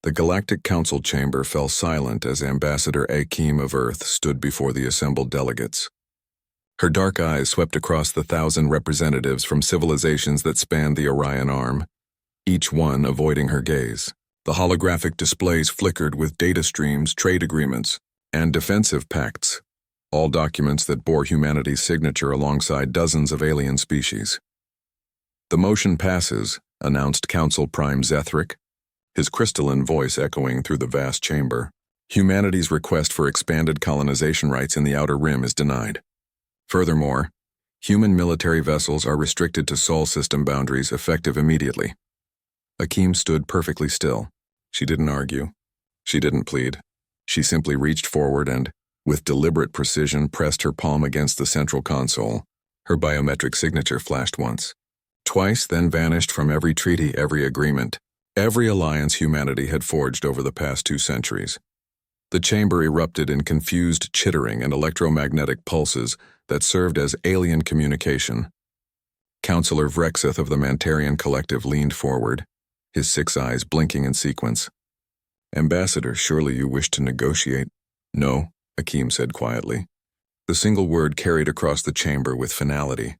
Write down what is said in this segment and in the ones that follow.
The Galactic Council chamber fell silent as Ambassador Akeem of Earth stood before the assembled delegates. Her dark eyes swept across the 1,000 representatives from civilizations that spanned the Orion Arm, each one avoiding her gaze. The holographic displays flickered with data streams, trade agreements, and defensive pacts, all documents that bore humanity's signature alongside dozens of alien species. "The motion passes," announced Council Prime Zethric, his crystalline voice echoing through the vast chamber. "Humanity's request for expanded colonization rights in the Outer Rim is denied. Furthermore, human military vessels are restricted to Sol system boundaries effective immediately." Akeem stood perfectly still. She didn't argue. She didn't plead. She simply reached forward and, with deliberate precision, pressed her palm against the central console. Her biometric signature flashed once, twice, then vanished from every treaty, every agreement, every alliance humanity had forged over the past 2 centuries. The chamber erupted in confused chittering and electromagnetic pulses that served as alien communication. Councillor Vrexith of the Mantarian Collective leaned forward, his 6 eyes blinking in sequence. "Ambassador, surely you wish to negotiate?" "No," Akeem said quietly. The single word carried across the chamber with finality.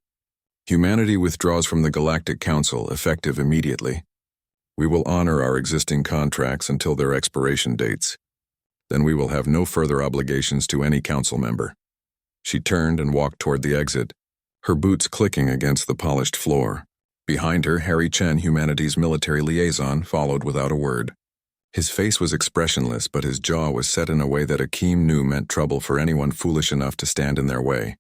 "Humanity withdraws from the Galactic Council, effective immediately. We will honor our existing contracts until their expiration dates. Then we will have no further obligations to any council member." She turned and walked toward the exit, her boots clicking against the polished floor. Behind her, Harry Chen, humanity's military liaison, followed without a word. His face was expressionless, but his jaw was set in a way that Akeem knew meant trouble for anyone foolish enough to stand in their way.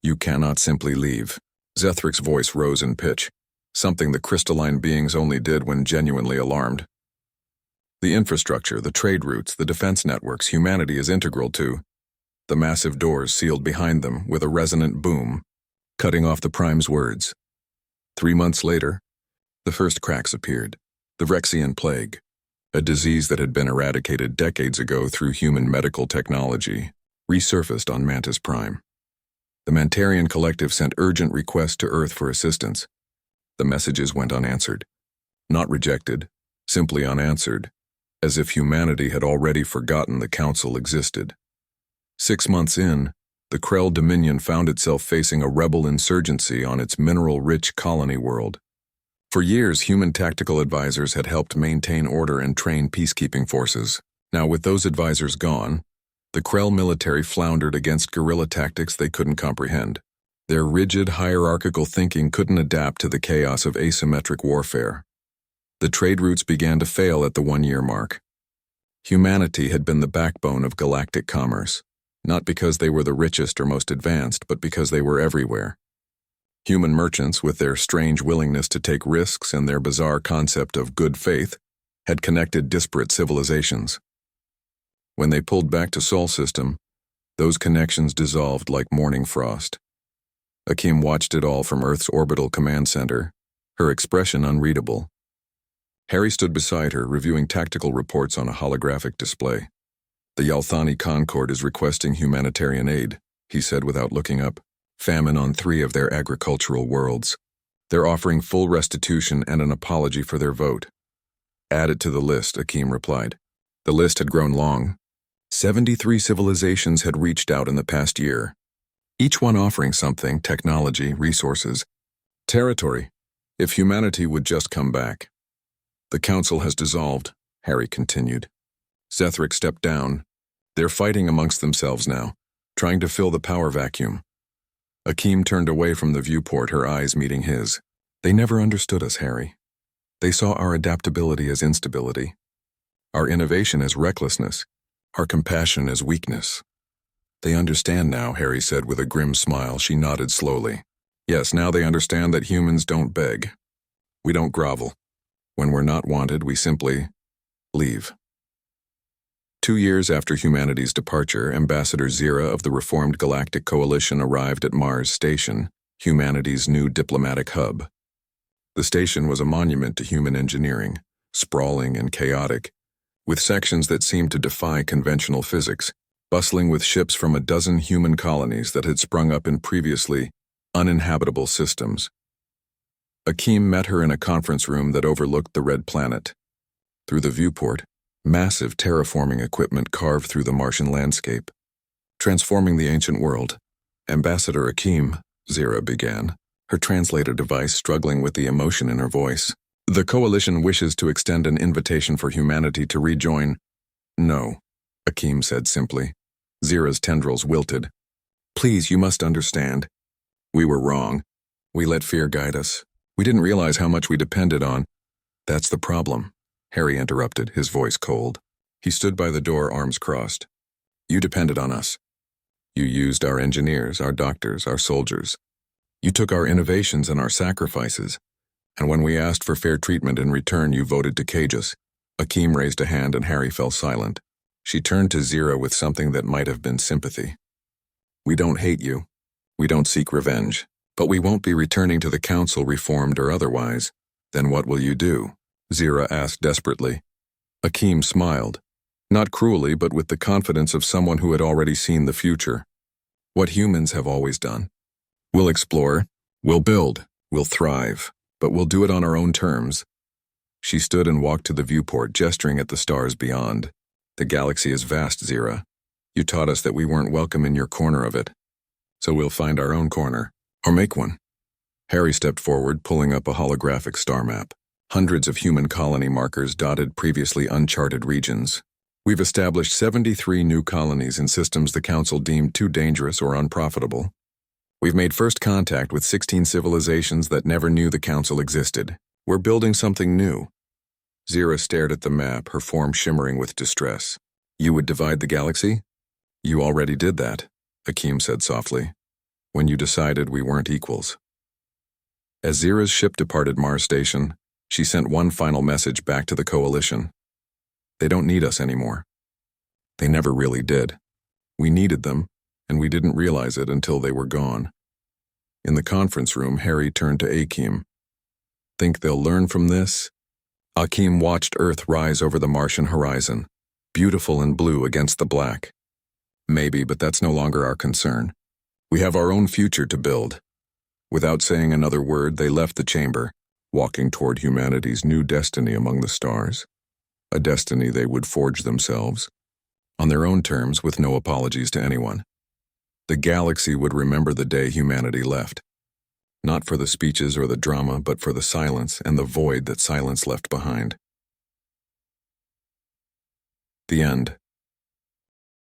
"You cannot simply leave." Zethric's voice rose in pitch, something the crystalline beings only did when genuinely alarmed. "The infrastructure, the trade routes, the defense networks humanity is integral to." The massive doors sealed behind them with a resonant boom, cutting off the Prime's words. 3 months later, the first cracks appeared. The Vrexian plague, a disease that had been eradicated decades ago through human medical technology, resurfaced on Mantis Prime. The Mantarian Collective sent urgent requests to Earth for assistance. The messages went unanswered. Not rejected, simply unanswered, as if humanity had already forgotten the Council existed. 6 months in, the Krell Dominion found itself facing a rebel insurgency on its mineral-rich colony world. For years, human tactical advisors had helped maintain order and train peacekeeping forces. Now, with those advisors gone, the Krell military floundered against guerrilla tactics they couldn't comprehend. Their rigid, hierarchical thinking couldn't adapt to the chaos of asymmetric warfare. The trade routes began to fail at the 1-year mark. Humanity had been the backbone of galactic commerce, not because they were the richest or most advanced, but because they were everywhere. Human merchants, with their strange willingness to take risks and their bizarre concept of good faith, had connected disparate civilizations. When they pulled back to Sol System, those connections dissolved like morning frost. Akeem watched it all from Earth's orbital command center, her expression unreadable. Harry stood beside her, reviewing tactical reports on a holographic display. "The Yalthani Concord is requesting humanitarian aid," he said without looking up. "Famine on 3 of their agricultural worlds. They're offering full restitution and an apology for their vote." "Add it to the list," Akeem replied. The list had grown long. 73 civilizations had reached out in the past year, each one offering something: technology, resources, territory, if humanity would just come back. "The Council has dissolved," Harry continued. Zethric stepped down. "They're fighting amongst themselves now, trying to fill the power vacuum." Akeem turned away from the viewport, her eyes meeting his. "They never understood us, Harry. They saw our adaptability as instability, our innovation as recklessness, our compassion as weakness." "They understand now," Harry said with a grim smile. She nodded slowly. "Yes, now they understand that humans don't beg. We don't grovel. When we're not wanted, we simply leave." 2 years after humanity's departure, Ambassador Zira of the Reformed Galactic Coalition arrived at Mars Station, humanity's new diplomatic hub. The station was a monument to human engineering, sprawling and chaotic, with sections that seemed to defy conventional physics, bustling with ships from a dozen human colonies that had sprung up in previously uninhabitable systems. Akeem met her in a conference room that overlooked the Red Planet. Through the viewport, massive terraforming equipment carved through the Martian landscape, transforming the ancient world. Ambassador Akeem, Zira began, her translator device struggling with the emotion in her voice. The Coalition wishes to extend an invitation for humanity to rejoin. No, Akeem said simply. Zira's tendrils wilted. Please, you must understand. We were wrong. We let fear guide us. We didn't realize how much we depended on. That's the problem, Harry interrupted, his voice cold. He stood by the door, arms crossed. You depended on us. You used our engineers, our doctors, our soldiers. You took our innovations and our sacrifices. And when we asked for fair treatment in return, you voted to cage us. Akeem raised a hand and Harry fell silent. She turned to Zira with something that might have been sympathy. We don't hate you. We don't seek revenge. But we won't be returning to the council, reformed or otherwise. Then what will you do? Zira asked desperately. Akeem smiled. Not cruelly, but with the confidence of someone who had already seen the future. What humans have always done. We'll explore, we'll build, we'll thrive, but we'll do it on our own terms. She stood and walked to the viewport, gesturing at the stars beyond. The galaxy is vast, Zira. You taught us that we weren't welcome in your corner of it. So we'll find our own corner, or make one. Harry stepped forward, pulling up a holographic star map. Hundreds of human colony markers dotted previously uncharted regions. We've established 73 new colonies in systems the Council deemed too dangerous or unprofitable. We've made first contact with 16 civilizations that never knew the Council existed. We're building something new. Zira stared at the map, her form shimmering with distress. You would divide the galaxy? You already did that, Akeem said softly, when you decided we weren't equals. As Zira's ship departed Mars Station, she sent one final message back to the Coalition. They don't need us anymore. They never really did. We needed them, and we didn't realize it until they were gone. In the conference room, Harry turned to Akeem. Think they'll learn from this? Akeem watched Earth rise over the Martian horizon, beautiful and blue against the black. Maybe, but that's no longer our concern. We have our own future to build. Without saying another word, they left the chamber, walking toward humanity's new destiny among the stars. A destiny they would forge themselves, on their own terms with no apologies to anyone. The galaxy would remember the day humanity left. Not for the speeches or the drama, but for the silence and the void that silence left behind. The end.